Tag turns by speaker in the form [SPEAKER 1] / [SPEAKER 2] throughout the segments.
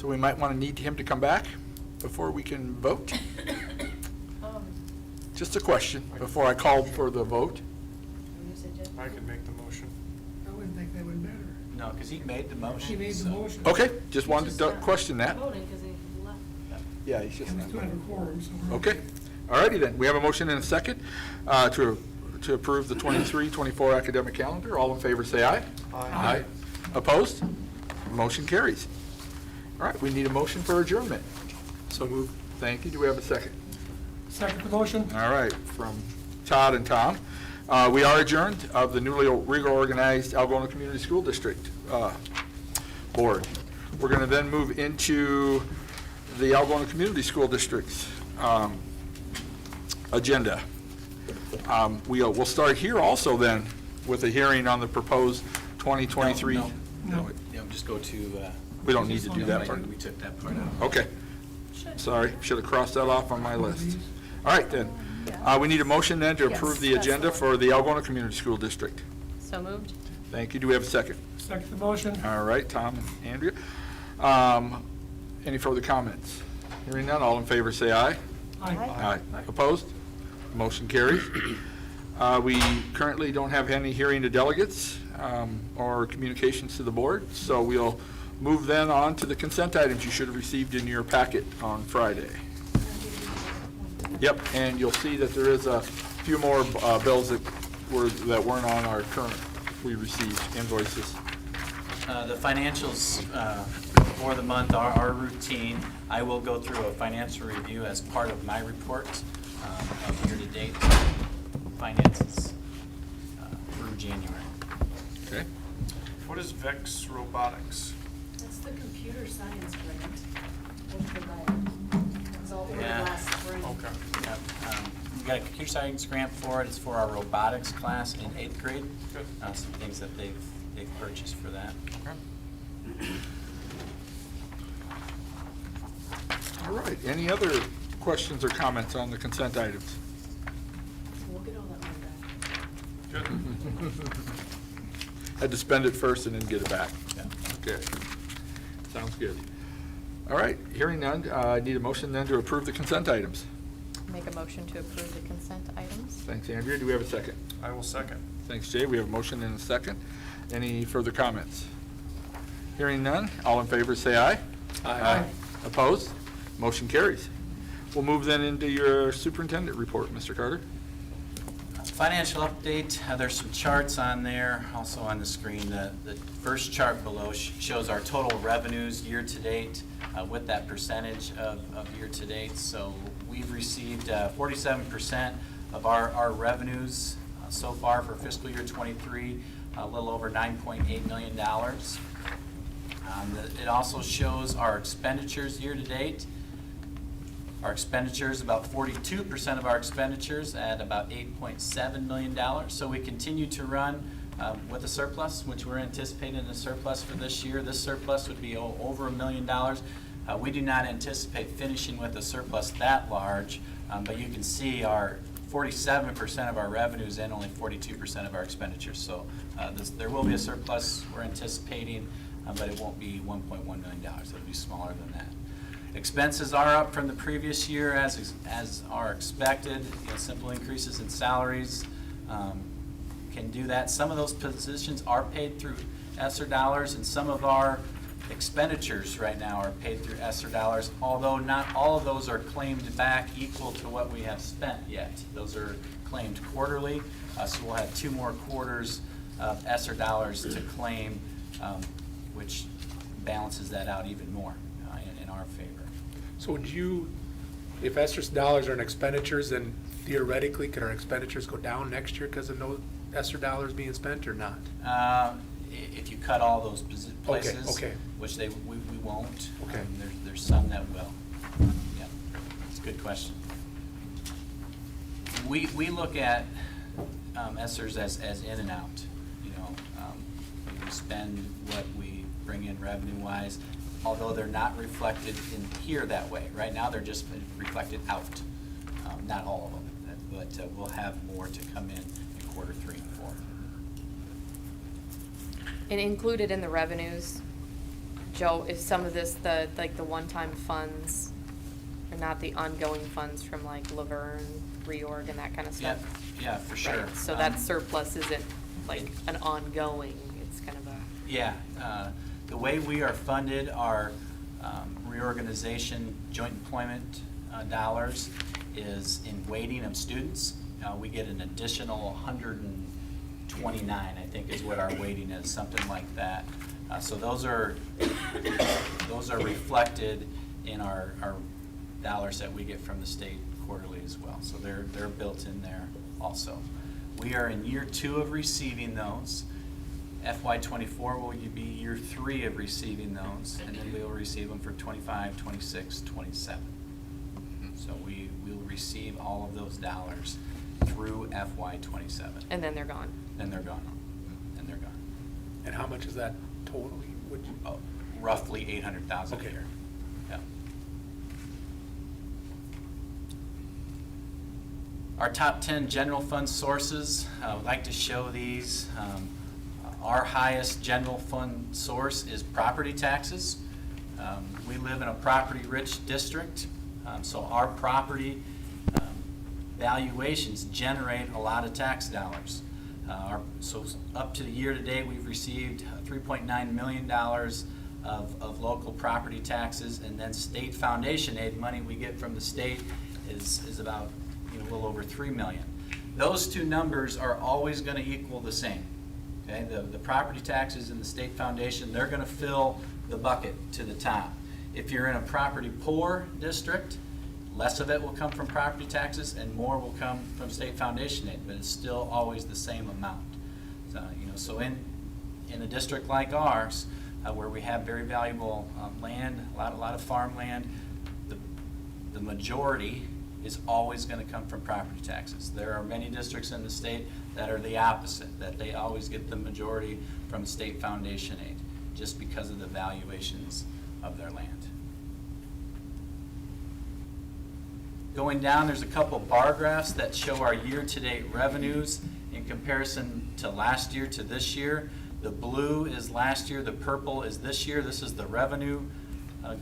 [SPEAKER 1] So we might want to need him to come back before we can vote. Just a question before I call for the vote.
[SPEAKER 2] I could make the motion.
[SPEAKER 3] I wouldn't think that would matter.
[SPEAKER 4] No, because he made the motion.
[SPEAKER 3] He made the
[SPEAKER 4] so-
[SPEAKER 3] motion.
[SPEAKER 1] Okay, just wanted to question that.
[SPEAKER 5] Voting because he left.
[SPEAKER 1] Yeah, he's just
[SPEAKER 3] And we
[SPEAKER 1] not.
[SPEAKER 3] still have a quorum, so we're
[SPEAKER 1] Okay, all righty then. We have a motion and a second to approve the 23-24 academic calendar. All in favor, say aye.
[SPEAKER 2] Aye.
[SPEAKER 1] Opposed? Motion carries. All right, we need a motion for adjournment.
[SPEAKER 2] So moved.
[SPEAKER 1] Thank you. Do we have a second?
[SPEAKER 3] Second the motion.
[SPEAKER 1] All right, from Todd and Tom. We are adjourned of the newly reorganized Algona Community School District Board. We're going to then move into the Algona Community School District's agenda. We'll start here also then with a hearing on the proposed 2023.
[SPEAKER 4] No. Yeah, just go to.
[SPEAKER 1] We don't need to do that part.
[SPEAKER 4] We took that part out.
[SPEAKER 1] Okay. Sorry, should have crossed that off on my list. All right, then. We need a motion then to approve the
[SPEAKER 5] Yes, that's
[SPEAKER 1] agenda
[SPEAKER 5] the
[SPEAKER 1] for the Algona Community School District.
[SPEAKER 5] So moved.
[SPEAKER 1] Thank you. Do we have a second?
[SPEAKER 3] Second the motion.
[SPEAKER 1] All right, Tom and Andrea. Any further comments? Hearing none, all in favor say aye.
[SPEAKER 3] Aye.
[SPEAKER 1] Opposed? Motion carries. We currently don't have any hearing to delegates or communications to the board, so we'll move then on to the consent items you should have received in your packet on Friday. Yep, and you'll see that there is a few more bills that weren't on our current, we received invoices.
[SPEAKER 4] The financials for the month are routine. I will go through a financial review as part of my report of year-to-date finances through January.
[SPEAKER 1] Okay.
[SPEAKER 2] What is VEX Robotics?
[SPEAKER 5] That's the computer science grant. It's all over
[SPEAKER 4] Yeah.
[SPEAKER 5] last spring.
[SPEAKER 2] Okay.
[SPEAKER 4] Yep, we got a computer science grant for it. It's for our robotics class in 8th grade.
[SPEAKER 2] Good.
[SPEAKER 4] Some things that they've purchased for that.
[SPEAKER 2] Okay.
[SPEAKER 1] All right, any other questions or comments on the consent items?
[SPEAKER 5] We'll get all that money back.
[SPEAKER 2] Good.
[SPEAKER 1] Had to spend it first and then get it back.
[SPEAKER 4] Yeah.
[SPEAKER 1] Okay, sounds good. All right, hearing none, I need a motion then to approve the consent items.
[SPEAKER 6] Make a motion to approve the consent items.
[SPEAKER 1] Thanks, Andrea. Do we have a second?
[SPEAKER 2] I will second.
[SPEAKER 1] Thanks, Jay. We have a motion and a second. Any further comments? Hearing none, all in favor say aye.
[SPEAKER 2] Aye.
[SPEAKER 1] Opposed? Motion carries. We'll move then into your superintendent report, Mr. Carter.
[SPEAKER 4] Financial update, there's some charts on there, also on the screen. The first chart below shows our total revenues year-to-date with that percentage of year-to-date. So we've received 47% of our revenues so far for fiscal year 23, a little over $9.8 million. It also shows our expenditures year-to-date. Our expenditures, about 42% of our expenditures at about $8.7 million. So we continue to run with a surplus, which we're anticipating a surplus for this year. This surplus would be over $1 million. We do not anticipate finishing with a surplus that large, but you can see our 47% of our revenues and only 42% of our expenditures. So there will be a surplus we're anticipating, but it won't be $1.1 million. It'll be smaller than that. Expenses are up from the previous year as are expected. Simple increases in salaries can do that. Some of those positions are paid through ESSER dollars, and some of our expenditures right now are paid through ESSER dollars, although not all of those are claimed back equal to what we have spent yet. Those are claimed quarterly, so we'll have 2 more quarters of ESSER dollars to claim, which balances that out even more in our favor.
[SPEAKER 7] So would you, if ESSER dollars are in expenditures, then theoretically, could our expenditures go down next year because of no ESSER dollars being spent or not?
[SPEAKER 4] If you cut all those places,
[SPEAKER 7] okay.
[SPEAKER 4] which we won't,
[SPEAKER 7] Okay.
[SPEAKER 4] There's some that will. Yeah, it's a good question. We look at ESSERs as in and out. We spend what we bring in revenue-wise, although they're not reflected in here that way. Right now, they're just reflected out. Not all of them, but we'll have more to come in quarter 3 and 4.
[SPEAKER 6] And included in the revenues, Joe, if some of this, like the one-time funds are not the ongoing funds from like Laverne, reorg and that kind of
[SPEAKER 4] Yeah,
[SPEAKER 6] stuff?
[SPEAKER 4] yeah, for sure.
[SPEAKER 6] Right, so that surplus isn't like an ongoing, it's kind of a,
[SPEAKER 4] Yeah, the way we are funded, our reorganization, joint employment dollars is in weighting of students. We get an additional 129, I think is what our weighting is, something like that. So those are reflected in our dollars that we get from the state quarterly as well. So they're built in there also. We are in year 2 of receiving those. FY24 will be year 3 of receiving those, and then we will receive them for 25, 26, 27. So we will receive all of those dollars through FY27.
[SPEAKER 6] and then they're gone.
[SPEAKER 4] Then they're gone. And they're gone.
[SPEAKER 7] And how much is that totally? Would you?
[SPEAKER 4] Oh, roughly 800,000 a
[SPEAKER 7] Okay.
[SPEAKER 4] year. Yeah. Our top 10 general fund sources, I would like to show these. Our highest general fund source is property taxes. We live in a property-rich district, so our property valuations generate a lot of tax dollars. So up to the year to date, we've received $3.9 million of local property taxes, and then state foundation aid money we get from the state is about a little over $3 million. Those two numbers are always going to equal the same. Okay, the property taxes and the state foundation, they're going to fill the bucket to the top. If you're in a property poor district, less of it will come from property taxes and more will come from state foundation aid, but it's still always the same amount. So, so in a district like ours, where we have very valuable land, a lot of farmland, the majority is always going to come from property taxes. There are many districts in the state that are the opposite, that they always get the majority from state foundation aid, just because of the valuations of their land. Going down, there's a couple bar graphs that show our year-to-date revenues in comparison to last year to this year. The blue is last year, the purple is this year. This is the revenue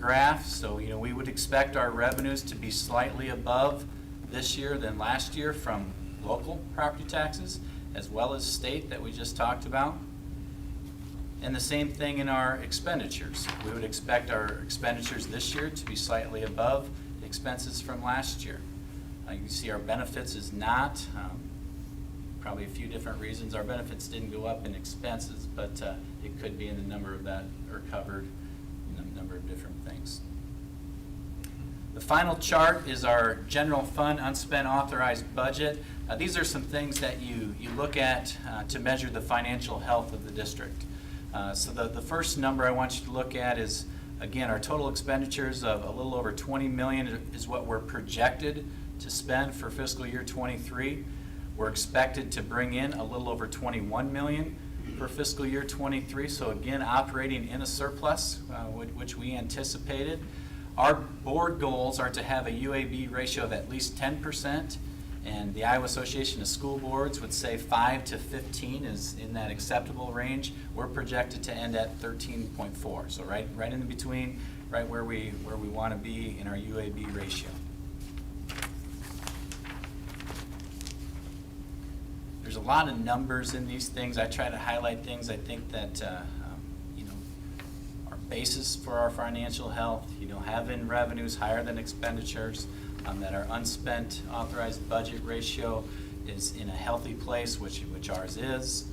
[SPEAKER 4] graph. So, we would expect our revenues to be slightly above this year than last year from local property taxes, as well as state that we just talked about. And the same thing in our expenditures. We would expect our expenditures this year to be slightly above the expenses from last year. You can see our benefits is not, probably a few different reasons. Our benefits didn't go up in expenses, but it could be in the number of that are covered in a number of different things. The final chart is our general fund unspent authorized budget. These are some things that you look at to measure the financial health of the district. So the first number I want you to look at is, again, our total expenditures of a little over $20 million is what we're projected to spend for fiscal year 23. We're expected to bring in a little over $21 million for fiscal year 23. So again, operating in a surplus, which we anticipated. Our board goals are to have a UAB ratio of at least 10%, and the Iowa Association of School Boards would say 5 to 15 is in that acceptable range. We're projected to end at 13.4, so right in between, right where we want to be in our UAB ratio. There's a lot of numbers in these things. I try to highlight things I think that are basis for our financial health. Having revenues higher than expenditures, that our unspent authorized budget ratio is in a healthy place, which ours is.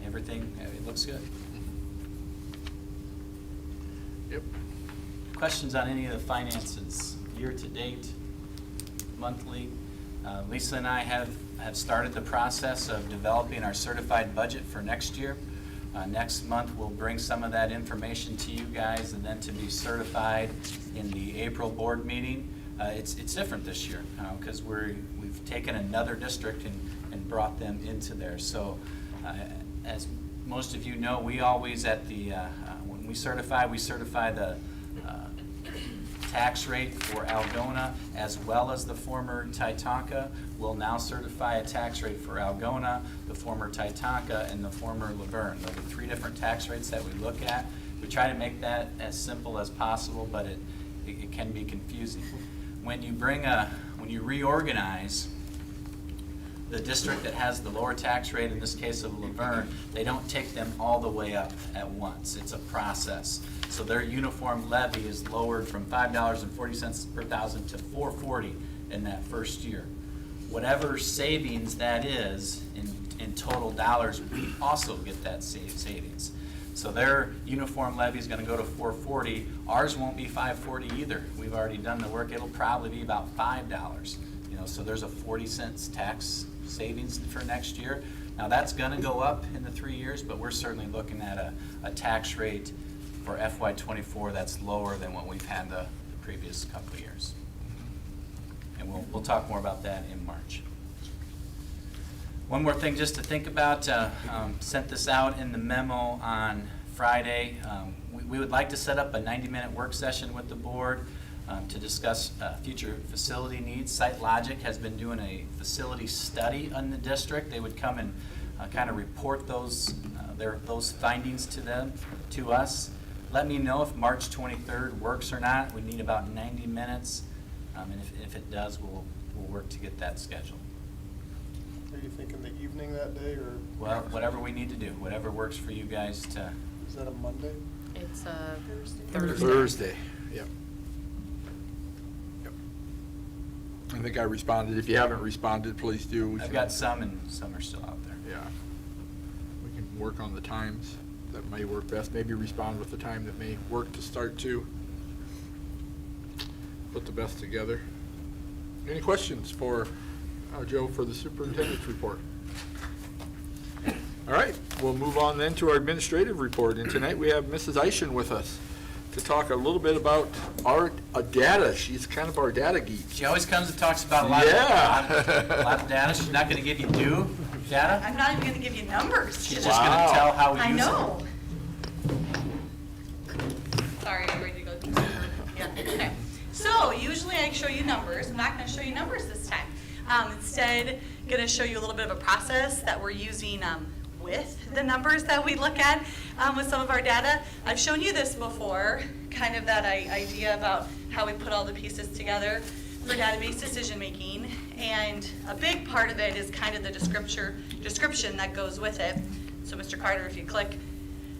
[SPEAKER 4] Everything, it looks good.
[SPEAKER 1] Yep.
[SPEAKER 4] Questions on any of the finances, year to date, monthly? Lisa and I have started the process of developing our certified budget for next year. Next month, we'll bring some of that information to you guys, and then to be certified in the April board meeting. It's different this year because we've taken another district and brought them into there. So as most of you know, we always when we certify the tax rate for Algona as well as the former Titanca. We'll now certify a tax rate for Algona, the former Titanca, and the former Laverne. Those are 3 different tax rates that we look at We try to make that as simple as possible, but it can be confusing. When you reorganize the district that has the lower tax rate, in this case of Laverne, they don't take them all the way up at once. It's a process. So their uniform levy is lowered from $5.40 per thousand to $4.40 in that first year. Whatever savings that is in total dollars, we also get that savings. So their uniform levy is gonna go to $4.40. Ours won't be $5.40 either. We've already done the work. It'll probably be about $5. So there's a 40-cent tax savings for next year. Now that's gonna go up in the 3 years, but we're certainly looking at a tax rate for FY24 that's lower than what we've had the previous couple of years. And we'll talk more about that in March. One more thing just to think about, sent this out in the memo on Friday. We would like to set up a 90-minute work session with the board to discuss future facility needs. SiteLogic has been doing a facility study on the district. They would come and kind of report those findings to us. Let me know if March 23rd works or not. We need about 90 minutes, and if it does, we'll work to get that scheduled.
[SPEAKER 8] Are you thinking the evening that day, or?
[SPEAKER 4] Well, whatever we need to do, whatever works for you guys to.
[SPEAKER 8] Is that a Monday?
[SPEAKER 6] It's
[SPEAKER 5] Thursday.
[SPEAKER 1] Thursday, yep. Yep. I think I responded. If you haven't responded, please do.
[SPEAKER 4] I've got some, and some are still out there.
[SPEAKER 1] Yeah. We can work on the times that may work best. Maybe respond with the time that may work to start to put the best together. Any questions for Joe for the superintendent's report? All right, we'll move on then to our administrative report. And tonight we have Mrs. Eischen with us to talk a little bit about our data. She's kind of our data geek.
[SPEAKER 4] She always comes and talks about a lot of data. She's not going to give you new data.
[SPEAKER 5] I'm not even gonna give you numbers.
[SPEAKER 4] She's just going to tell how we use it.
[SPEAKER 5] I know. Sorry, I'm ready to go. Yeah, okay. So usually I show you numbers. I'm not gonna show you numbers this time. Instead, gonna show you a little bit of a process that we're using with the numbers that we look at with some of our data. I've shown you this before, kind of that idea about how we put all the pieces together for database decision making. And a big part of it is kind of the description that goes with it. So Mr. Carter, if you click,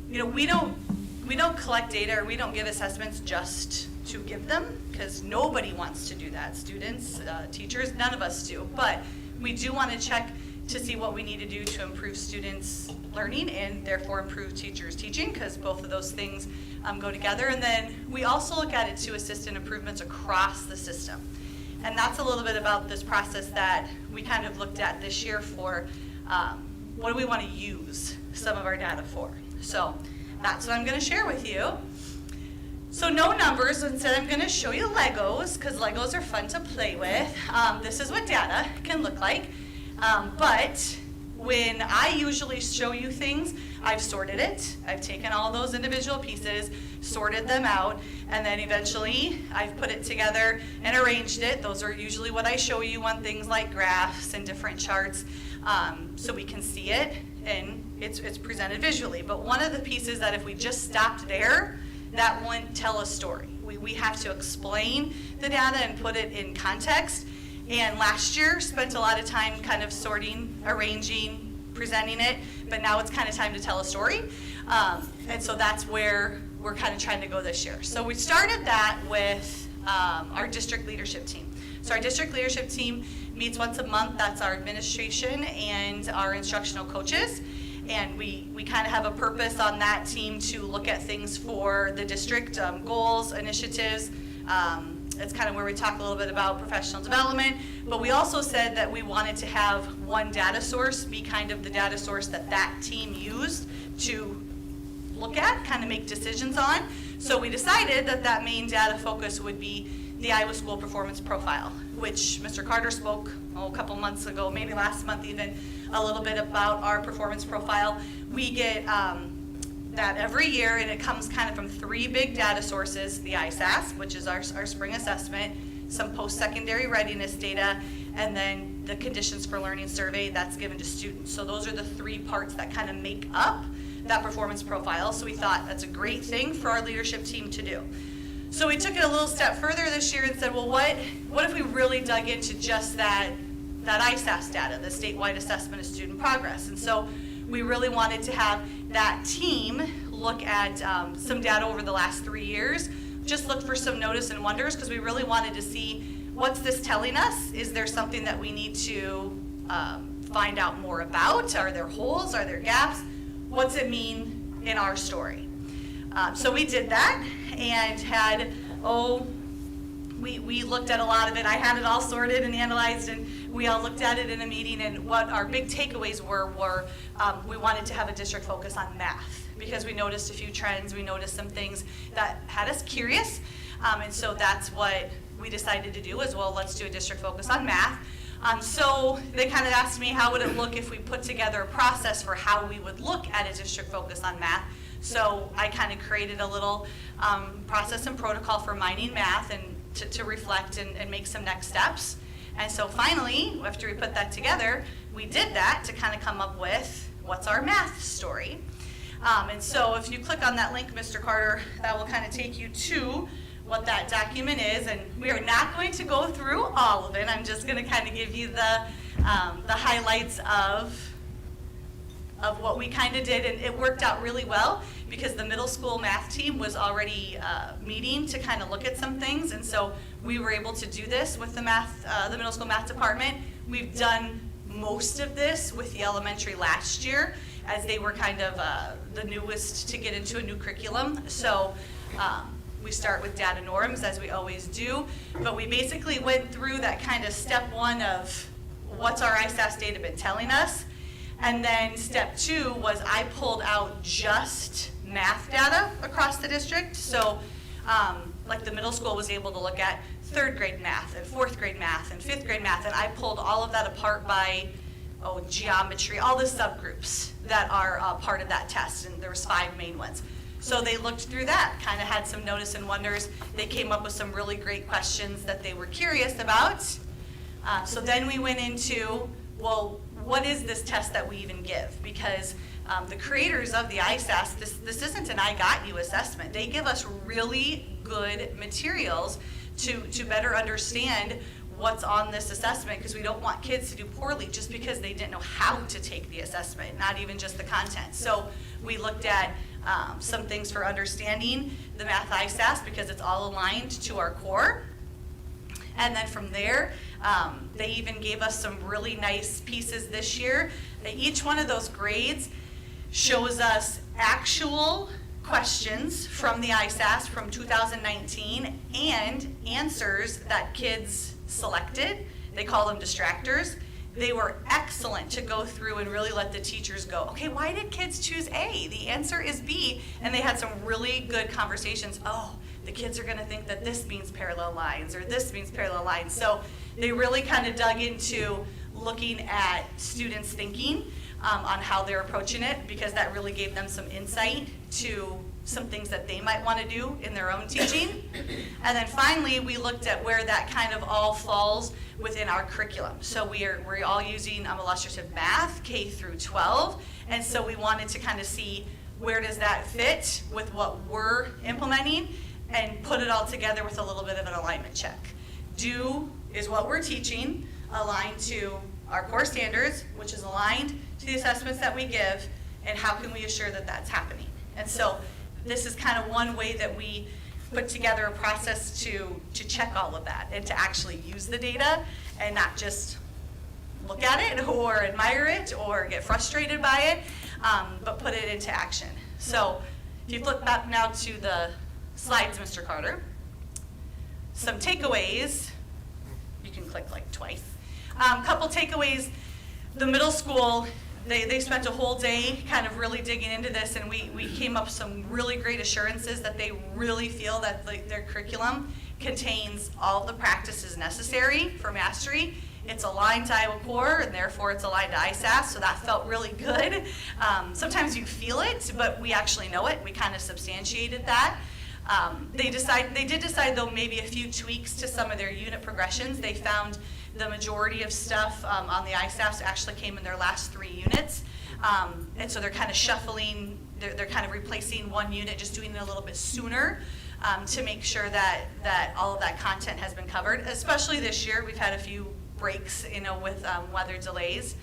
[SPEAKER 5] we don't collect data, or we don't give assessments just to give them, because nobody wants to do that. Students, teachers, none of us do. But we do want to check to see what we need to do to improve students' learning and therefore improve teachers' teaching, because both of those things go together. And then we also look at it to assist in improvements across the system. And that's a little bit about this process that we kind of looked at this year for what do we want to use some of our data for. So that's what I'm going to share with you. So no numbers, instead I'm going to show you Legos, because Legos are fun to play with. This is what data can look like. But when I usually show you things, I've sorted it. I've taken all those individual pieces, sorted them out, and then eventually I've put it together and arranged it. Those are usually what I show you on things like graphs and different charts, so we can see it and it's presented visually. But one of the pieces that if we just stopped there, that wouldn't tell a story. We have to explain the data and put it in context. And last year spent a lot of time kind of sorting, arranging, presenting it, but now it's kind of time to tell a story. And so that's where we're kind of trying to go this year. So we started that with our district leadership team. So our district leadership team meets once a month. That's our administration and our instructional coaches. And we kind of have a purpose on that team to look at things for the district, goals, initiatives. It's kind of where we talk a little bit about professional development, but we also said that we wanted to have one data source be kind of the data source that team used to look at, kind of make decisions on. So we decided that main data focus would be the Iowa School Performance Profile, which Mr. Carter spoke a couple months ago, maybe last month even, a little bit about our performance profile. We get that every year, and it comes kind of from three big data sources: the ISAS, which is our spring assessment, some post-secondary readiness data, and then the conditions for learning survey that's given to students. So those are the three parts that kind of make up that performance profile. So we thought that's a great thing for our leadership team to do. So we took it a little step further this year and said, well, what if we really dug into just that ISAS data, the statewide assessment of student progress? And so we really wanted to have that team look at some data over the last 3 years, just look for some notice and wonders, because we really wanted to see, what's this telling us? Is there something that we need to find out more about? Are there holes? Are there gaps? What's it mean in our story? So we did that and had, we looked at a lot of it. I had it all sorted and analyzed, and we all looked at it in a meeting, and what our big takeaways were we wanted to have a district focus on math, because we noticed a few trends, we noticed some things that had us curious, and so that's what we decided to do as well. Let's do a district focus on math. So they kind of asked me, how would it look if we put together a process for how we would look at a district focus on math? So I kind of created a little process and protocol for mining math and to reflect and make some next steps. And so finally, after we put that together, we did that to kind of come up with what's our math story. And so if you click on that link, Mr. Carter, that will kind of take you to what that document is. And we are not going to go through all of it. I'm just going to kind of give you the highlights of what we kind of did, and it worked out really well because the middle school math team was already meeting to kind of look at some things, and so we were able to do this with the middle school math department. We've done most of this with the elementary last year, as they were kind of the newest to get into a new curriculum. So we start with data norms, as we always do, but we basically went through that kind of step one of what's our ISAS data been telling us. And then step two was I pulled out just math data across the district. So like the middle school was able to look at 3rd grade math and 4th grade math and 5th grade math, and I pulled all of that apart by geometry, all the subgroups that are part of that test, and there was 5 main ones. So they looked through that, kind of had some notice and wonders. They came up with some really great questions that they were curious about. So then we went into, well, what is this test that we even give? Because the creators of the ISAS, this isn't an I got you assessment. They give us really good materials to better understand what's on this assessment, because we don't want kids to do poorly just because they didn't know how to take the assessment, not even just the content. So we looked at some things for understanding the math ISAS, because it's all aligned to our core. And then from there, they even gave us some really nice pieces this year. Each one of those grades shows us actual questions from the ISAS from 2019 and answers that kids selected. They call them distractors. They were excellent to go through and really let the teachers go, okay, why did kids choose A? The answer is B. And they had some really good conversations. Oh, the kids are gonna think that this means parallel lines or this means parallel lines. So they really kind of dug into looking at students' thinking on how they're approaching it, because that really gave them some insight to some things that they might want to do in their own teaching. And then finally, we looked at where that kind of all falls within our curriculum. So we're all using illustrative math, K through 12, and so we wanted to kind of see where does that fit with what we're implementing, and put it all together with a little bit of an alignment check. Is what we're teaching aligned to our core standards, which is aligned to the assessments that we give, and how can we assure that that's happening? And so this is kind of one way that we put together a process to check all of that and to actually use the data and not just look at it or admire it or get frustrated by it, but put it into action. So if you flip back now to the slides, Mr. Carter, some takeaways, you can click like twice. Couple takeaways, the middle school, they spent a whole day kind of really digging into this, and we came up with some really great assurances that they really feel that their curriculum contains all the practices necessary for mastery. It's aligned to Iowa Core, and therefore it's aligned to ISAS, so that felt really good. Sometimes you feel it, but we actually know it. We kind of substantiated that. They did decide, though, maybe a few tweaks to some of their unit progressions. They found the majority of stuff on the ISAS actually came in their last 3 units. And so they're kind of shuffling they're kind of replacing one unit, just doing it a little bit sooner to make sure that all of that content has been covered. Especially this year, we've had a few breaks, with weather delays.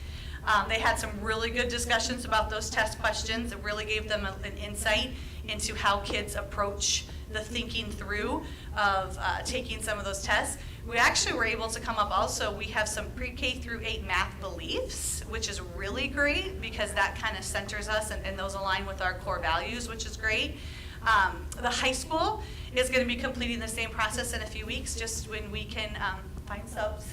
[SPEAKER 5] They had some really good discussions about those test questions. It really gave them an insight into how kids approach the thinking through of taking some of those tests. We actually were able to come up also, we have some pre-K through 8 math beliefs, which is really great because that kind of centers us and those align with our core values, which is great. The high school is going to be completing the same process in a few weeks, just when we can find subs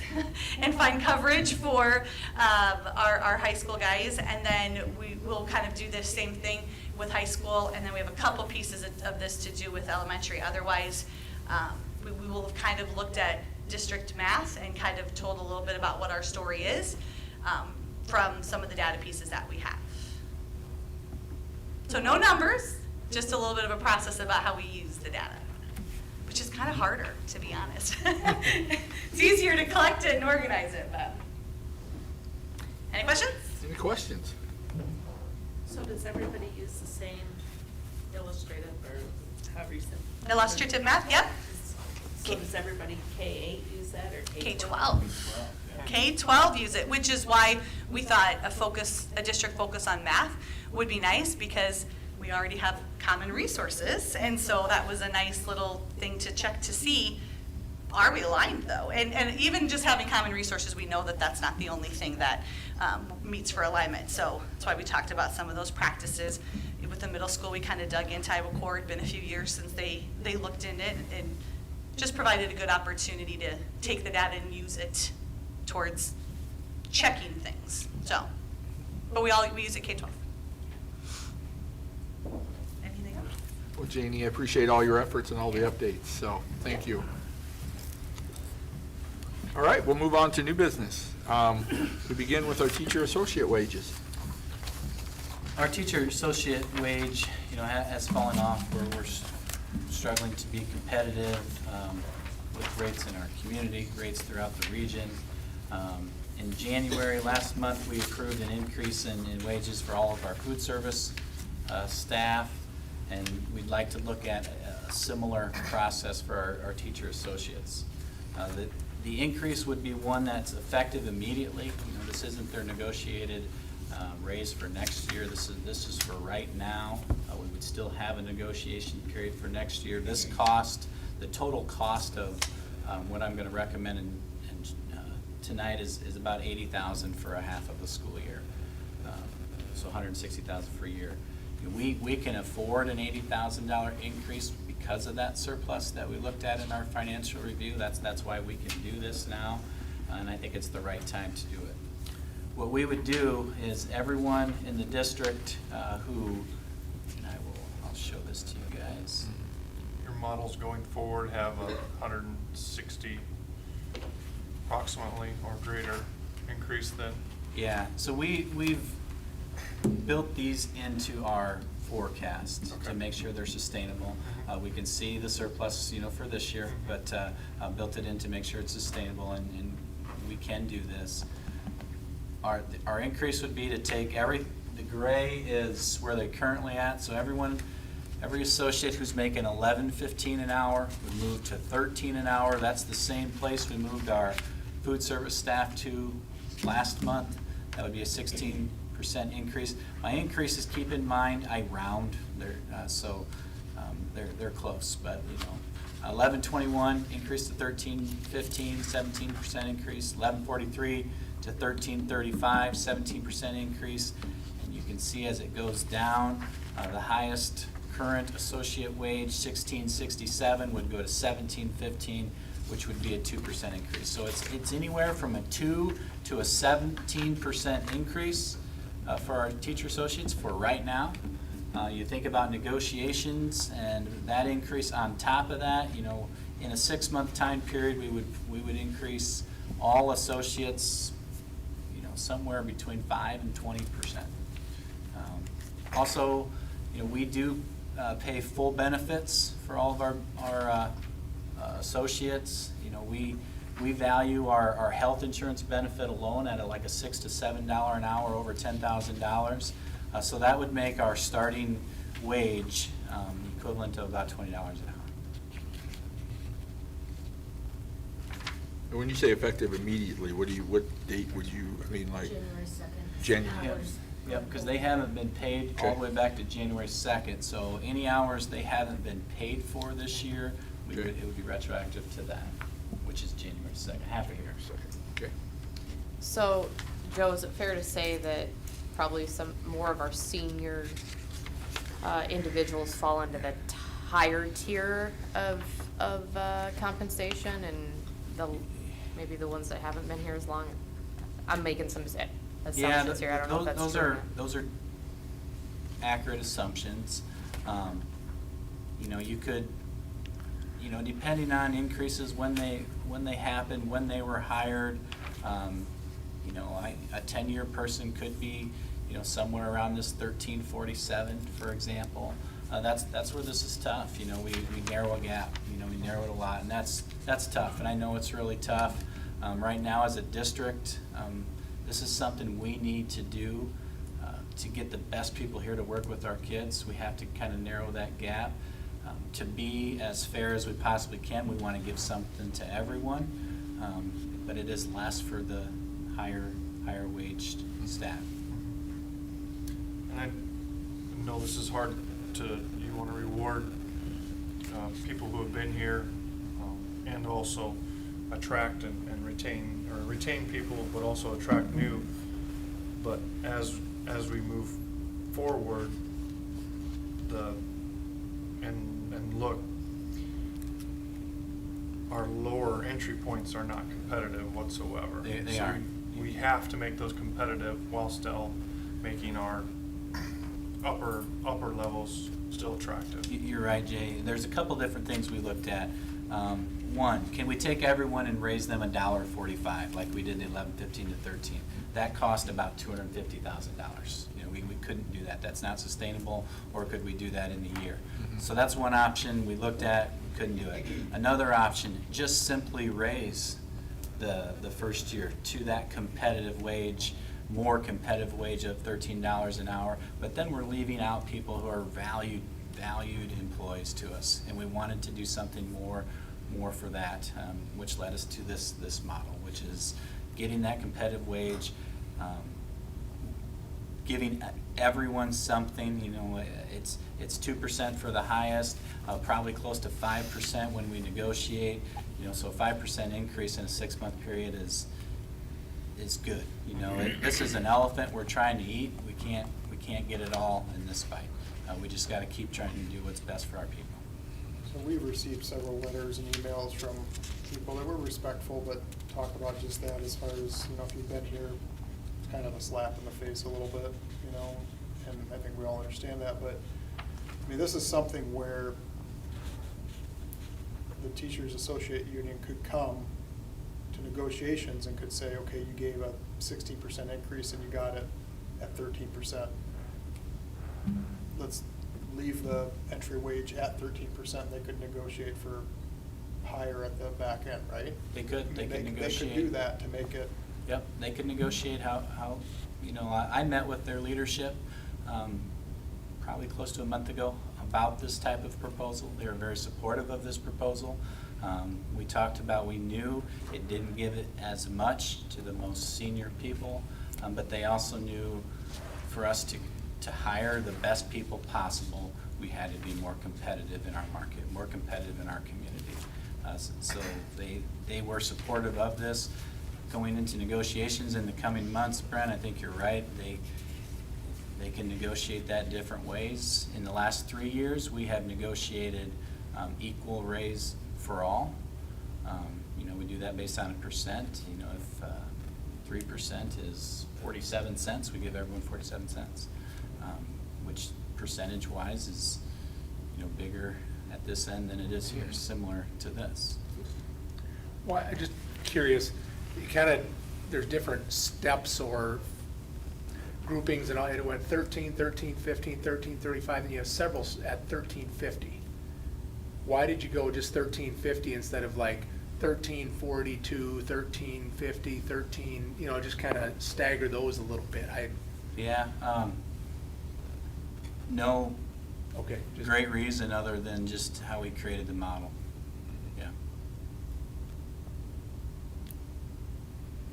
[SPEAKER 5] and find coverage for our high school guys. And then we will kind of do the same thing with high school. And then we have a couple pieces of this to do with elementary. Otherwise, we will have kind of looked at district math and kind of told a little bit about what our story is from some of the data pieces that we have. So no numbers, just a little bit of a process about how we use the data, which is kind of harder, to be honest. It's easier to collect it and organize it, but. Any questions?
[SPEAKER 1] Any questions?
[SPEAKER 9] So does everybody use the same illustrative or however you said?
[SPEAKER 5] Illustrative math, yep.
[SPEAKER 9] So does everybody K-8 use that or K-12?
[SPEAKER 5] K-12. K-12 use it, which is why we thought a district focus on math would be nice because we already have common resources. And so that was a nice little thing to check to see, are we aligned though? And even just having common resources, we know that that's not the only thing that meets for alignment. So that's why we talked about some of those practices. With the middle school, we kind of dug into Iowa Core. It's been a few years since they looked in it and just provided a good opportunity to take the data and use it towards checking things. So, but we use it K-12. Anything else?
[SPEAKER 1] Well, Janie, I appreciate all your efforts and all the updates, so thank you. All right, we'll move on to new business. We begin with our teacher associate wages.
[SPEAKER 4] Our teacher associate wage, has fallen off. We're struggling to be competitive with rates in our community, rates throughout the region. In January last month, we approved an increase in wages for all of our food service staff, and we'd like to look at a similar process for our teacher associates. The increase would be one that's effective immediately. This isn't their negotiated raise for next year. This is for right now. We would still have a negotiation period for next year. This cost, the total cost of what I'm going to recommend tonight is about $80,000 for a half of the school year. So $160,000 for a year. We can afford an $80,000 increase because of that surplus that we looked at in our financial review. That's why we can do this now, and I think it's the right time to do it. What we would do is everyone in the district and I'll show this to you guys.
[SPEAKER 2] Your models going forward have 160 approximately or greater increase then?
[SPEAKER 4] Yeah, so we've built these into our forecast
[SPEAKER 2] Okay.
[SPEAKER 4] to make sure they're sustainable. We can see the surplus, for this year, but built it in to make sure it's sustainable, and we can do this. Our increase would be to take the gray is where they're currently at, so every associate who's making $11.15 an hour would move to $13 an hour. That's the same place we moved our food service staff to last month. That would be a 16% increase. My increases, keep in mind, I round, they're close, but 11.21 increase to 13.15, 17% increase. 11.43 to 13.35, 17% increase. And you can see as it goes down, the highest current associate wage, 16.67, would go to 17.15, which would be a 2% increase. So it's anywhere from a 2 to a 17% increase for our teacher associates for right now. You think about negotiations and that increase on top of that, in a 6-month time period, we would increase all associates, somewhere between 5 and 20%. Also, we do pay full benefits for all of our associates. We value our health insurance benefit alone at like a $6 to $7 an hour over $10,000. So that would make our starting wage, equivalent of about $20 an hour.
[SPEAKER 1] And when you say effective immediately, what date would you, I mean, like?
[SPEAKER 10] January 2nd.
[SPEAKER 1] January.
[SPEAKER 4] Yep, yep, because they haven't been paid all the way back to January 2nd, so any hours they haven't been paid for this year,
[SPEAKER 1] Okay.
[SPEAKER 4] it would be retroactive to that, which is January 2nd, half a year.
[SPEAKER 1] Okay.
[SPEAKER 6] So, Joe, is it fair to say that probably some more of our senior individuals fall into the higher tier of compensation, and maybe the ones that haven't been here as long? I'm making some assumptions here. I don't know if that's true.
[SPEAKER 4] Those are accurate assumptions. You know, you could, you know, depending on increases when they happened, when they were hired, you know, a 10-year person could be, you know, somewhere around this 1347, for example. That's where this is tough. You know, we narrow a gap. You know, we narrow it a lot, and that's tough. And I know it's really tough. Right now, as a district, this is something we need to do to get the best people here to work with our kids. We have to kind of narrow that gap. To be as fair as we possibly can, we want to give something to everyone, but it is less for the higher waged staff.
[SPEAKER 2] And I know this is hard you want to reward people who have been here, and also attract and retain people, but also attract new. But as we move forward, and look, our lower entry points are not competitive whatsoever.
[SPEAKER 4] They
[SPEAKER 2] So
[SPEAKER 4] aren't.
[SPEAKER 2] We have to make those competitive while still making our upper levels still attractive.
[SPEAKER 4] You're right, Jay. There's a couple different things we looked at. One, can we take everyone and raise them $1.45 like we did in 11, 15 to 13? That cost about $250,000. You know, we couldn't do that. That's not sustainable. Or could we do that in a year? So that's one option we looked at. We couldn't do it. Another option, just simply raise the first year to that competitive wage, more competitive wage of $13 an hour. But then we're leaving out people who are valued employees to us, and we wanted to do something more for that, which led us to this model, which is getting that competitive wage, giving everyone something. You know, it's 2% for the highest, probably close to 5% when we negotiate. You know, so a 5% increase in a 6-month period is good. You know, this is an elephant we're trying to eat. We can't get it all in this bite. We just got to keep trying to do what's best for our people.
[SPEAKER 8] So we've received several letters and emails from people that were respectful, but talk about just that as far as, you know, if you've been here, it's kind of a slap in the face a little bit, you know, and I think we all understand that, but, I mean, this is something where the Teachers Associate Union could come to negotiations and could say, okay, you gave a 16% increase and you got it at 13%. Let's leave the entry wage at 13%, they could negotiate for higher at the back end, right?
[SPEAKER 4] They could negotiate.
[SPEAKER 8] They could do that to make it.
[SPEAKER 4] Yep, they could negotiate how you know, I met with their leadership probably close to a month ago about this type of proposal. They were very supportive of this proposal. We talked about, we knew it didn't give it as much to the most senior people, but they also knew for us to hire the best people possible, we had to be more competitive in our market, more competitive in our community. So they were supportive of this. Going into negotiations in the coming months, Brent, I think you're right. They can negotiate that different ways. In the last 3 years, we have negotiated equal raise for all. You know, we do that based on a percent. You know, if 3% is 47 cents, we give everyone 47 cents, which percentage-wise is, you know, bigger at this end than it is here, similar to this.
[SPEAKER 7] Well, I'm just curious, you kind of, there's different steps or groupings, and all. It went 13, 13, 15, 13, 35, and you have several at 1350. Why did you go just 1350 instead of like 1342, 1350, 13, you know, just kind of stagger those a little bit?
[SPEAKER 4] Yeah, no
[SPEAKER 7] Okay. just-
[SPEAKER 4] great reason other than just how we created the model. Yeah.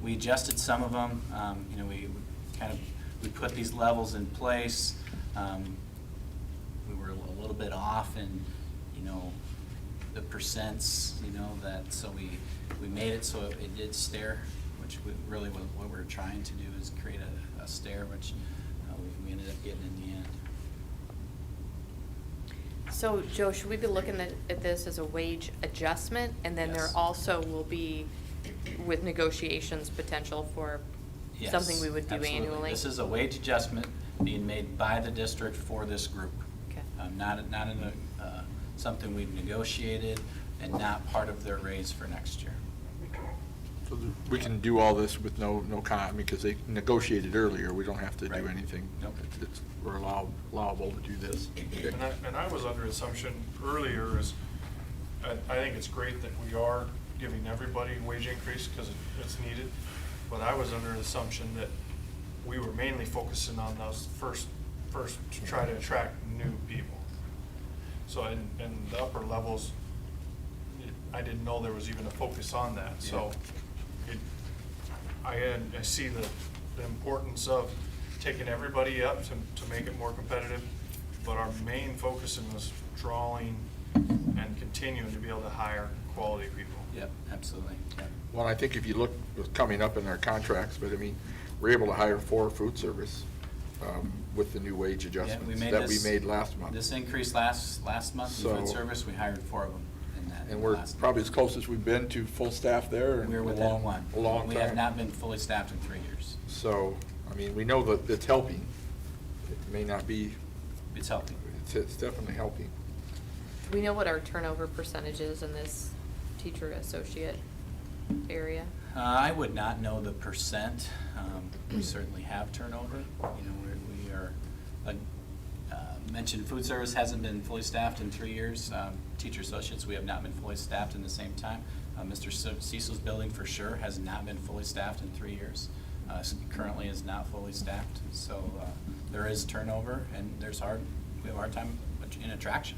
[SPEAKER 4] We adjusted some of them, you know, we put these levels in place. We were a little bit off in, you know, the percents, you know, so we made it so it did stair, which really what we're trying to do is create a stair, which we ended up getting in the end.
[SPEAKER 6] So, Joe, should we be looking at this as a wage adjustment? And then there
[SPEAKER 4] Yes.
[SPEAKER 6] also will be, with negotiations, potential for
[SPEAKER 4] Yes,
[SPEAKER 6] something we would do
[SPEAKER 4] absolutely.
[SPEAKER 6] annually?
[SPEAKER 4] This is a wage adjustment being made by the district for this group.
[SPEAKER 6] Okay.
[SPEAKER 4] Not something we've negotiated and not part of their raise for next year.
[SPEAKER 1] So we can do all this with no because they negotiated earlier, we don't have to do
[SPEAKER 4] Right.
[SPEAKER 1] anything.
[SPEAKER 4] Nope.
[SPEAKER 1] We're allowable to do this. Okay.
[SPEAKER 2] And I was under assumption earlier is, I think it's great that we are giving everybody a wage increase because it's needed. But I was under the assumption that we were mainly focusing on those first to try to attract new people. So in the upper levels, I didn't know there was even a focus on that. So I see the importance of taking everybody up to make it more competitive. But our main focus was drawing and continuing to be able to hire quality people.
[SPEAKER 4] Yep, absolutely. Yep.
[SPEAKER 1] Well, I think if you look, what's coming up in our contracts, but I mean, we're able to hire 4 food service with the new wage
[SPEAKER 4] Yeah,
[SPEAKER 1] adjustments
[SPEAKER 4] we made
[SPEAKER 1] that we
[SPEAKER 4] this-
[SPEAKER 1] made last month.
[SPEAKER 4] This increase last month in
[SPEAKER 1] So-
[SPEAKER 4] food service, we hired 4 of them in that.
[SPEAKER 1] And we're
[SPEAKER 4] last
[SPEAKER 1] probably
[SPEAKER 4] month.
[SPEAKER 1] as close as we've been to full staff there in
[SPEAKER 4] We're
[SPEAKER 1] a
[SPEAKER 4] within
[SPEAKER 1] long,
[SPEAKER 4] one.
[SPEAKER 1] a long
[SPEAKER 4] We have
[SPEAKER 1] time.
[SPEAKER 4] not been fully staffed in 3 years.
[SPEAKER 1] So, I mean, we know that it's helping. It may not be,
[SPEAKER 4] It's helping.
[SPEAKER 1] it's definitely helping.
[SPEAKER 6] Do we know what our turnover percentage is in this teacher associate area?
[SPEAKER 4] I would not know the percent. We certainly have turnover. You know, we are, mentioned food service hasn't been fully staffed in 3 years. Teacher associates, we have not been fully staffed in the same time. Mr. Cecil's building for sure has not been fully staffed in 3 years. Currently is not fully staffed. So there is turnover and we have a hard time in attraction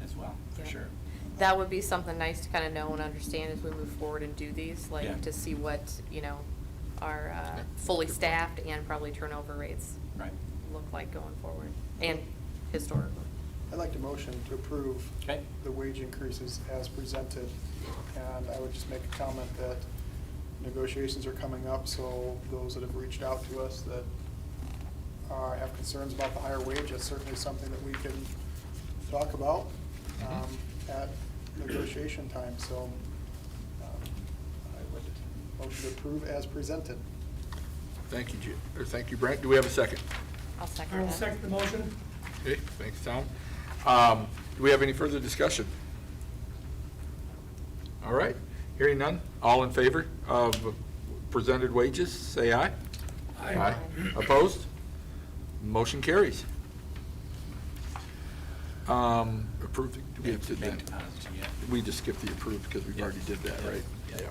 [SPEAKER 4] as well, for
[SPEAKER 6] Yeah.
[SPEAKER 4] sure.
[SPEAKER 6] That would be something nice to kind of know and understand as we move forward and do these,
[SPEAKER 4] Yeah.
[SPEAKER 6] like to see what, you know, our fully staffed and probably turnover rates
[SPEAKER 4] Right.
[SPEAKER 6] look like going forward and historically.
[SPEAKER 8] I'd like to motion to approve
[SPEAKER 4] Okay.
[SPEAKER 8] the wage increases as presented. And I would just make a comment that negotiations are coming up, so those that have reached out to us that have concerns about the higher wage, that's certainly something that we can talk about at negotiation time. So I would motion to approve as presented.
[SPEAKER 1] Thank you, thank you, Brent. Do we have a second?
[SPEAKER 6] I'll second
[SPEAKER 3] I will
[SPEAKER 6] that.
[SPEAKER 3] second the motion.
[SPEAKER 1] Okay, thanks, Tom. Do we have any further discussion? All right, hearing none. All in favor of presented wages, say aye.
[SPEAKER 3] Aye.
[SPEAKER 1] Opposed? Motion carries. Approved, do we have to
[SPEAKER 4] Bank
[SPEAKER 1] then?
[SPEAKER 4] deposit, yeah.
[SPEAKER 1] We just skipped the approved because we've
[SPEAKER 4] Yeah.
[SPEAKER 1] already did that,
[SPEAKER 4] Yeah.
[SPEAKER 1] right?
[SPEAKER 4] Yeah.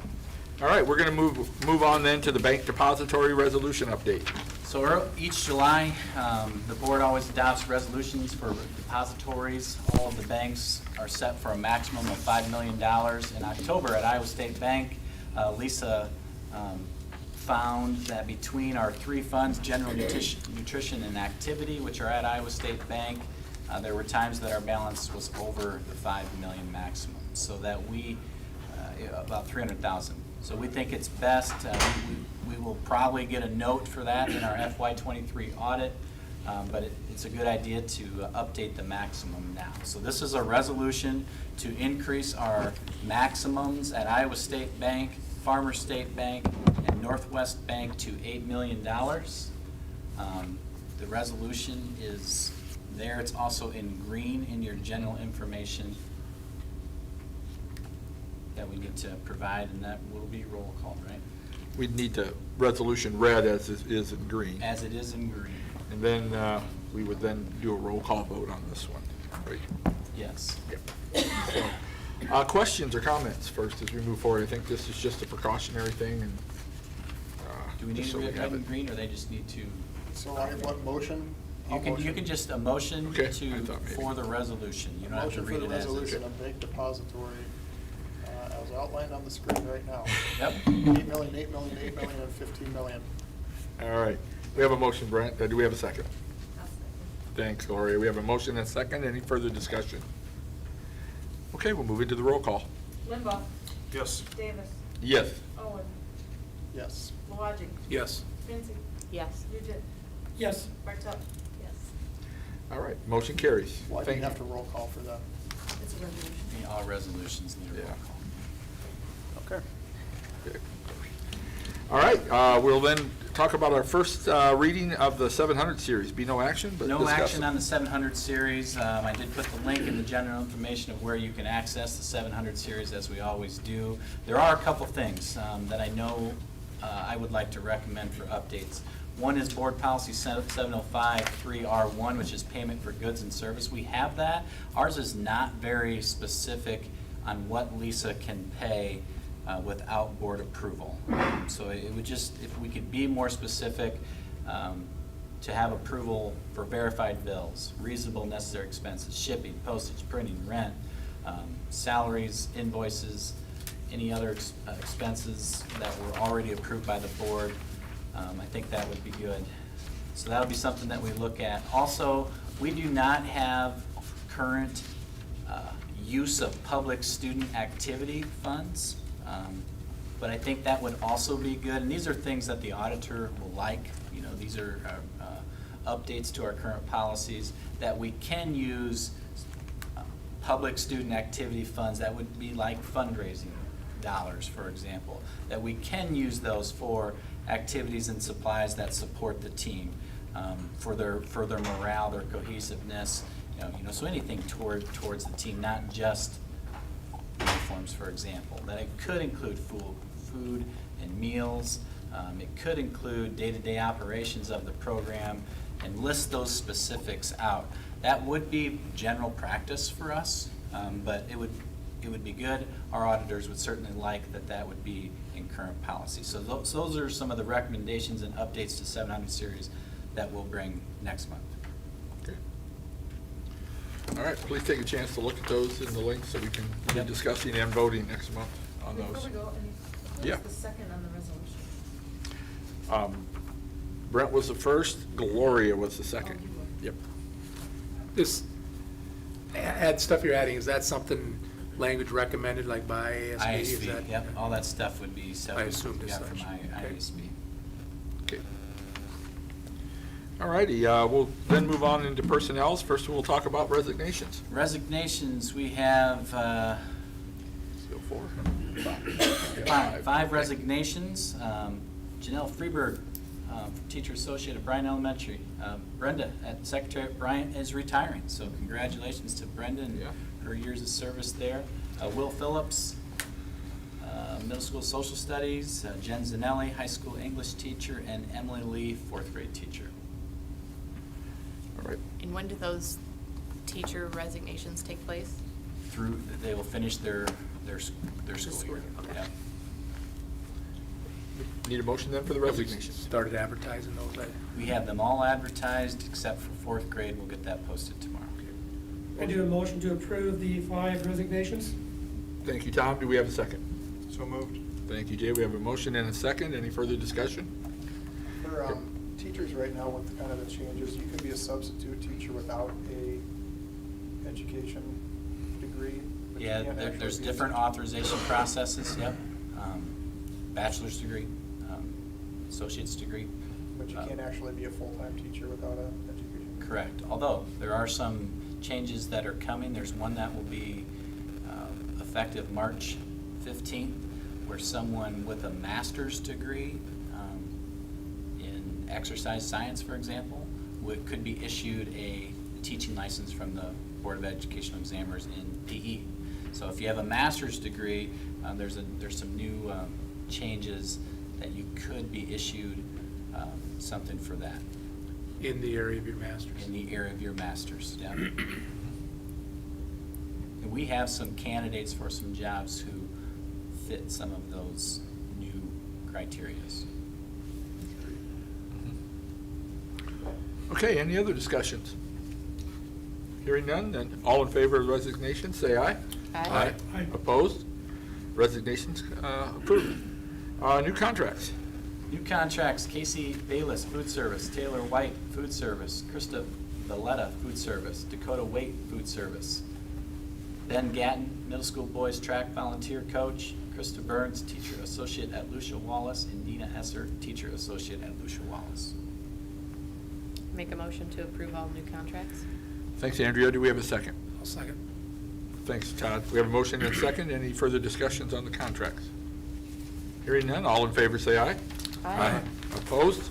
[SPEAKER 1] All right, we're going to move on then to the bank depository resolution update.
[SPEAKER 4] So each July, the board always adopts resolutions for depositories. All of the banks are set for a maximum of $5 million. In October at Iowa State Bank, Lisa found that between our 3 funds, general nutrition and activity, which are at Iowa State Bank, there were times that our balance was over the $5 million maximum, so that we, about $300,000. So we think it's best, we will probably get a note for that in our FY23 audit, but it's a good idea to update the maximum now. So this is a resolution to increase our maximums at Iowa State Bank, Farmer State Bank, and Northwest Bank to $8 million. The resolution is there. It's also in green in your general information that we need to provide, and that will be roll call, right?
[SPEAKER 1] We'd need the resolution read as it is in green.
[SPEAKER 4] As it is in green,
[SPEAKER 1] And then we would then do a roll call vote on this one, right?
[SPEAKER 4] yes.
[SPEAKER 1] So, questions or comments first as we move forward? I think this is just a precautionary thing and.
[SPEAKER 4] Do we need
[SPEAKER 1] just
[SPEAKER 4] to
[SPEAKER 1] so
[SPEAKER 4] read
[SPEAKER 1] have
[SPEAKER 4] red and
[SPEAKER 1] it.
[SPEAKER 4] green, or they just need to?
[SPEAKER 8] So I what motion
[SPEAKER 4] You can just a motion
[SPEAKER 1] Okay, I
[SPEAKER 4] to,
[SPEAKER 1] thought maybe.
[SPEAKER 4] for the resolution. You don't have to
[SPEAKER 8] Motion for
[SPEAKER 4] read
[SPEAKER 8] the
[SPEAKER 4] it as
[SPEAKER 8] resolution
[SPEAKER 4] is.
[SPEAKER 8] of bank depository, as outlined on the screen right now.
[SPEAKER 4] Yep.
[SPEAKER 8] 8 million, 8 million, 8 million, and 15 million.
[SPEAKER 1] All right. We have a motion, Brent. Do we have a second? Thanks, Gloria. We have a motion and a second. Any further discussion? Okay, we'll move into the roll call.
[SPEAKER 9] Limbaugh.
[SPEAKER 2] Yes.
[SPEAKER 9] Davis.
[SPEAKER 1] Yes.
[SPEAKER 9] Owen.
[SPEAKER 8] Yes.
[SPEAKER 9] Mawadgy.
[SPEAKER 7] Yes.
[SPEAKER 9] Mincy.
[SPEAKER 6] Yes.
[SPEAKER 9] Yujit.
[SPEAKER 3] Yes.
[SPEAKER 9] Bartuck. Yes.
[SPEAKER 1] All right, motion carries.
[SPEAKER 8] Why do
[SPEAKER 1] Thank
[SPEAKER 8] you have to roll call for that?
[SPEAKER 9] It's a resolution.
[SPEAKER 4] All resolutions need a roll
[SPEAKER 1] Yeah.
[SPEAKER 4] call.
[SPEAKER 8] Okay.
[SPEAKER 1] Okay. All right, we'll then talk about our first reading of the 700 series. Be no action, but
[SPEAKER 4] No
[SPEAKER 1] discuss
[SPEAKER 4] action
[SPEAKER 1] it.
[SPEAKER 4] on the 700 series. I did put the link in the general information of where you can access the 700 series, as we always do. There are a couple things that I know I would like to recommend for updates. One is Board Policy 705-3R1, which is payment for goods and service. We have that. Ours is not very specific on what Lisa can pay without board approval. So it would just, if we could be more specific, to have approval for verified bills, reasonable necessary expenses, shipping, postage, printing, rent, salaries, invoices, any other expenses that were already approved by the board. I think that would be good. So that'll be something that we look at. Also, we do not have current use of public student activity funds. But I think that would also be good, and these are things that the auditor will like. You know, these are updates to our current policies, that we can use public student activity funds. That would be like fundraising dollars, for example, that we can use those for activities and supplies that support the team, for their morale, their cohesiveness, so anything towards the team, not just uniforms, for example. That it could include food and meals. It could include day-to-day operations of the program, and list those specifics out. That would be general practice for us, but it would be good. Our auditors would certainly like that would be in current policy. So those are some of the recommendations and updates to 700 series that we'll bring next month.
[SPEAKER 1] Okay. All right, please take a chance to look at those in the link so we can be
[SPEAKER 4] Yep.
[SPEAKER 1] discussing and voting next month on those.
[SPEAKER 9] Before we go, who
[SPEAKER 1] Yeah.
[SPEAKER 9] was the second on the resolution?
[SPEAKER 1] Brent was the first, Gloria was the second.
[SPEAKER 9] Oh, you were.
[SPEAKER 1] Yep.
[SPEAKER 7] This, add stuff you're adding, is that something language recommended, like by ASB? Is
[SPEAKER 4] ISB,
[SPEAKER 7] that-
[SPEAKER 4] yep, all that stuff would be stuff
[SPEAKER 7] I
[SPEAKER 4] we
[SPEAKER 7] assumed as
[SPEAKER 4] got from
[SPEAKER 7] such. Okay.
[SPEAKER 4] ISB.
[SPEAKER 1] Okay. All righty, we'll then move on into personnels. First, we'll talk about resignations.
[SPEAKER 4] Resignations, we have
[SPEAKER 1] Let's go for
[SPEAKER 4] five resignations. Janelle Freeberg, teacher associate at Bryan Elementary. Brenda, secretary at Bryan, is retiring, so congratulations to Brenda and
[SPEAKER 1] Yeah.
[SPEAKER 4] her years of service there. Will Phillips, middle school social studies. Jen Zanelli, high school English teacher, and Emily Lee, fourth grade teacher.
[SPEAKER 1] All right.
[SPEAKER 6] And when do those teacher resignations take place?
[SPEAKER 4] They will finish their school
[SPEAKER 6] school
[SPEAKER 4] year.
[SPEAKER 6] year, okay.
[SPEAKER 4] Yeah.
[SPEAKER 1] Need a motion then for the resignations?
[SPEAKER 7] Started advertising those,
[SPEAKER 4] We have them all advertised except for fourth grade. We'll get that posted tomorrow.
[SPEAKER 3] I do a motion to approve the 5 resignations.
[SPEAKER 1] Thank you, Tom. Do we have a second?
[SPEAKER 2] So moved.
[SPEAKER 1] Thank you, Jay. We have a motion and a second. Any further discussion?
[SPEAKER 8] For teachers right now, with kind of the changes, you can be a substitute teacher without a education degree. but you
[SPEAKER 4] Yeah,
[SPEAKER 8] can't actually
[SPEAKER 4] there's
[SPEAKER 8] be a
[SPEAKER 4] different
[SPEAKER 8] teacher.
[SPEAKER 4] authorization processes, yep. Bachelor's degree, associate's degree.
[SPEAKER 8] But you can't actually be a full-time teacher without an education.
[SPEAKER 4] Correct, although there are some changes that are coming. There's one that will be effective March 15th, where someone with a master's degree in exercise science, for example, could be issued a teaching license from the Board of Educational Examiners in PE. So if you have a master's degree, there's some new changes that you could be issued something for that
[SPEAKER 7] in the area of your master's.
[SPEAKER 4] in the area of your master's. Yeah. And we have some candidates for some jobs who fit some of those new criterias.
[SPEAKER 1] Okay, any other discussions? Hearing none, then all in favor of resignation, say aye.
[SPEAKER 6] Aye.
[SPEAKER 3] Aye.
[SPEAKER 1] Opposed? Resignations approved. New contracts.
[SPEAKER 4] New contracts, Casey Bayless, Food Service, Taylor White, Food Service, Krista Valletta, Food Service, Dakota Waite, Food Service, Ben Gatton, Middle School Boys Track Volunteer Coach, Krista Burns, Teacher Associate at Lucia Wallace, and Dina Esser, Teacher Associate at Lucia Wallace.
[SPEAKER 6] Make a motion to approve all new contracts?
[SPEAKER 1] Thanks, Andrea. Do we have a second?
[SPEAKER 7] I'll second.
[SPEAKER 1] Thanks, Todd. We have a motion and a second. Any further discussions on the contracts? Hearing none, all in favor say aye.
[SPEAKER 6] Aye.
[SPEAKER 1] Opposed?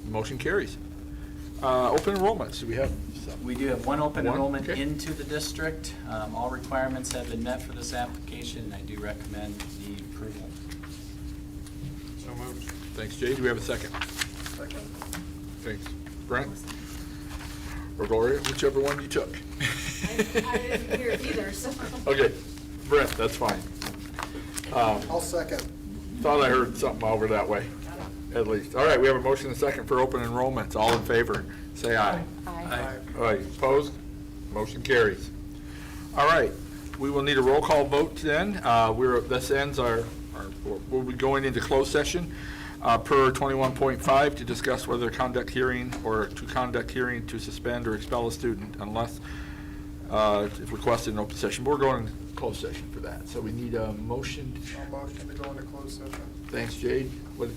[SPEAKER 1] Motion carries. Open enrollments, do we have some?
[SPEAKER 4] We do have one open
[SPEAKER 1] One,
[SPEAKER 4] enrollment
[SPEAKER 1] okay.
[SPEAKER 4] into the district. All requirements have been met for this application, and I do recommend the approval.
[SPEAKER 2] So moved.
[SPEAKER 1] Thanks, Jay. Do we have a second?
[SPEAKER 8] Second.
[SPEAKER 1] Thanks. Brent? Or Gloria, whichever one you took.
[SPEAKER 9] I didn't hear it either, so.
[SPEAKER 1] Okay, Brent, that's fine.
[SPEAKER 8] I'll second.
[SPEAKER 1] Thought I heard something over that way, at least. All right, we have a motion and a second for open enrollments. All in favor, say aye.
[SPEAKER 6] Aye.
[SPEAKER 1] All right, opposed? Motion carries. All right, we will need a roll call vote then. This ends we'll be going into closed session per 21.5 to discuss whether conduct hearing to suspend or expel a student unless if requested in open session. We're going into closed session for that, so we need a motion.
[SPEAKER 8] I'll motion to go into closed session.
[SPEAKER 1] Thanks, Jade. What,